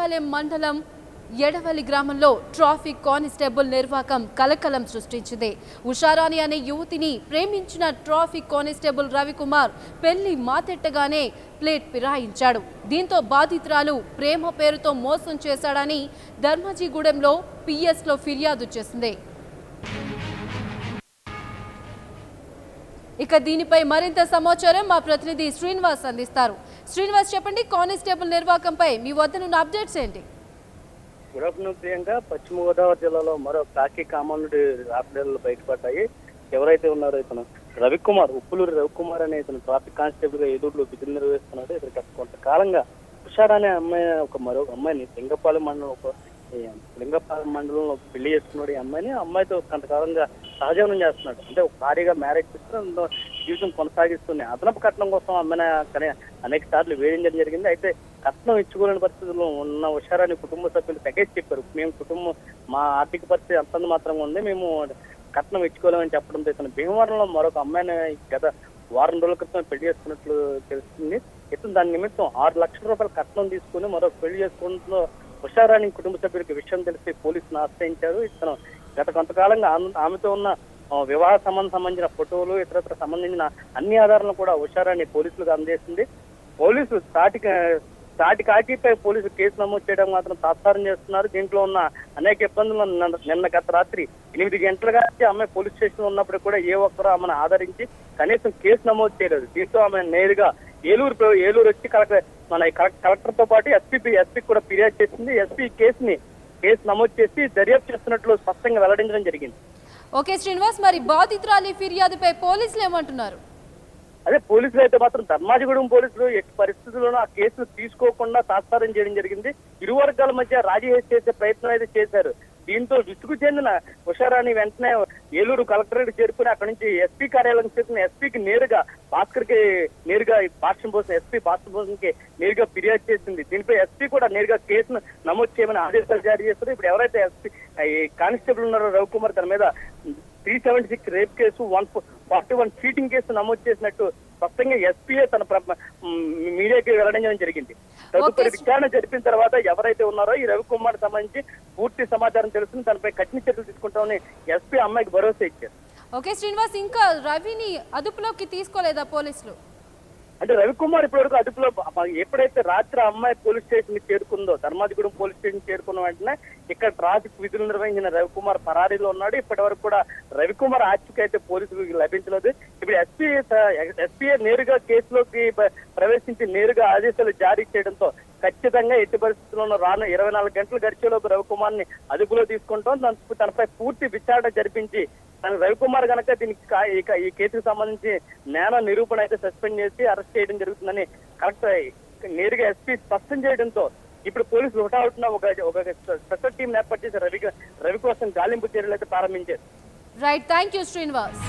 వేటపాలెం మండలం ఎడవలి గ్రామంలో traffic constable నిర్వాకం కలకలం సృష్టించింది. ఉషారాణి అనే యువతిని ప్రేమించిన ట్రాఫిక్ కానిస్టేబుల్ రవికుమార్ పెళ్లి మాతెట్టగానే ప్లేట్ ఫిరాయించాడు. దీంతో బాధితురాలు ప్రేమ పేరుతో మోసం చేశాడని ధర్మాజిగూడెంలో పిఎస్లో ఫిర్యాదు చేసింది. ఇక దీనిపై మరింత సమాచారం మా ప్రతినిధి శ్రీనివాస్ అందిస్తారు. శ్రీనివాస్, చెప్పండి, కానిస్టేబుల్ నిర్వాకంపై మీ వద్దనున్న అప్డేట్స్ ఏంటి? Good afternoon Priyanka. పశ్చిమ గోదావరి జిల్లాలో మరో కాకి కామాలుడి రాపిడేళ్లు బయటపడ్డాయి. ఎవరైతే ఉన్నారో ఇతను రవికుమార్, ఉప్పులూరు రవికుమార్ అనే ఇతను ట్రాఫిక్ కానిస్టేబుల్ గా ఏలూరులో విధులు నిర్వహిస్తున్నాడు. ఇతనికి కొంతకాలంగా ఉషార్ అనే అమ్మాయి మరో అమ్మాయిని లింగపాలెం మండలంలో పెళ్లి చేసుకున్నాడు. ఈ అమ్మాయితో కొంతకాలంగా సహజీవనం చేస్తున్నాడు. అంటే ఒక భారీగా మ్యారేజ్ చేస్తూ జీవితం కొనసాగిస్తుంది. అదనపు కట్నం కోసం అమ్మాయిని అనేక సార్లు వేధించడం జరిగింది. అయితే కట్నం ఇచ్చుకోలేని పరిస్థితుల్లో ఉన్న ఉషారాన్ని కుటుంబ సభ్యులు తెగేసి చెప్పారు. మేము మా ఆర్థిక పరిస్థితి అంతంత మాత్రంగా ఉంది, మేము కట్నం ఇచ్చుకోలేమని చెప్పడంతో ఇతను భీమవరంలో మరొక అమ్మాయిని గత వారం రోజుల క్రితం పెళ్లి చేసుకున్నట్లు తెలుస్తుంది. ఇతను దాని నిమిత్తం 6 లక్షల రూపాయల కట్నం తీసుకుని మరొక పెళ్లి చేసుకోవడంతో ఉషారాణి కుటుంబ సభ్యులకు విషయం తెలిసి పోలీసులు ఆశ్రయించారు. ఇతను గత కొంతకాలంగా ఆమెతో ఉన్న వివాహ సంబంధించిన ఫోటోలు ఇతరత్ర సంబంధించిన అన్ని ఆధారాలను కూడా ఉషారాణి పోలీసులకు అందజేసింది. పోలీసులు తాటి కాకిపై పోలీసులు కేసు నమోదు చేయడం మాత్రం తాత్సారం చేస్తున్నారు. దీంట్లో ఉన్న అనేక ఇబ్బందులను నిన్న గత రాత్రి 8 గంటలుగా అమ్మాయి పోలీస్ స్టేషన్ ఉన్నప్పుడు కూడా ఏ ఒక్కరూ ఆమెను ఆదరించి కనీసం కేసు నమోదు చేయలేదు. దీంతో ఆమె నేరుగా ఏలూరు వచ్చి కలెక్టర్ తో పాటు ఎస్పీ కూడా ఫిర్యాదు చేసింది. ఎస్పీ కేసు నమోదు చేసి దర్యాప్తు చేస్తున్నట్లు స్పష్టంగా వెల్లడించడం జరిగింది. ఓకే శ్రీనివాస్, మరి బాధితురాలి ఫిర్యాదుపై పోలీసులు ఏమంటున్నారు? అదే పోలీసులు అయితే మాత్రం ధర్మాజిగూడెం పోలీసులు ఎట్టి పరిస్థితుల్లోనూ ఆ కేసును తీసుకోకుండా తాత్సారం చేయడం జరిగింది. ఇరు వర్గాల మధ్య రాజీ చేసే ప్రయత్నం అయితే చేశారు. దీంతో విసుగు చెందిన ఉషారాణి వెంటనే ఏలూరు కలెక్టరేట్ చేరుకుని అక్కడి నుంచి ఎస్పీ కార్యాలయం చేరుకుని ఎస్పీకి నేరుగా ఎస్పీ భాస్కర్ భూషణ్ కి నేరుగా ఫిర్యాదు చేసింది. దీనిపై ఎస్పీ కూడా నేరుగా కేసును నమోదు చేయమని ఆదేశాలు జారీ చేస్తారు. ఇప్పుడు ఎవరైతే ఎస్పీ కానిస్టేబుల్ ఉన్నారో రవికుమార్, తన మీద 376 రేప్ కేసు, 141 చీటింగ్ కేసు నమోదు చేసినట్టు స్పష్టంగా ఎస్పీఏ తన మీడియాకి వెల్లడించడం జరిగింది. తదుపరి విచారణ జరిపిన తర్వాత ఎవరైతే ఉన్నారో ఈ రవికుమార్ సంబంధించి పూర్తి సమాచారం తెలుసుకుని తనపై కఠిన చర్యలు తీసుకుంటామని ఎస్పీ అమ్మాయికి భరోసా ఇచ్చారు. ఓకే శ్రీనివాస్, ఇంకా రవిని అదుపులోకి తీసుకోలేదా పోలీసులు? అంటే రవికుమార్ ఇప్పటివరకు అదుపులో ఎప్పుడైతే రాత్రి అమ్మాయి పోలీస్ స్టేషన్ కి చేరుకుందో, ధర్మాజిగూడెం పోలీస్ స్టేషన్ చేరుకున్న వెంటనే ఇక్కడ ట్రాఫిక్ విధులు నిర్వహించిన రవికుమార్ పరారీలో ఉన్నాడు. ఇప్పటి వరకు కూడా రవికుమార్ ఆచూకీ అయితే పోలీసులకు లభించలేదు. ఇప్పుడు ఎస్పీ నేరుగా కేసులోకి ప్రవేశించి నేరుగా ఆదేశాలు జారీ చేయడంతో ఖచ్చితంగా ఎట్టి పరిస్థితుల్లో రాను 24 గంటలు గడిచేలోపు రవికుమార్ ని అదుపులో తీసుకుంటాం. తనపై పూర్తి విచారణ జరిపించి రవికుమార్ కనుక దీనికి ఈ కేసుకు సంబంధించి నేర నిరూపణ అయితే సస్పెండ్ చేసి అరెస్ట్ చేయడం జరుగుతుందని కలెక్టర్ నేరుగా ఎస్పీ స్పష్టం చేయడంతో ఇప్పుడు పోలీసులు హుటాహుటిన ఒక స్పెషల్ టీం ఏర్పాటు చేసి రవి కోసం గాలింపు చర్యలు అయితే ప్రారంభించారు. Right, thank you Srinivas.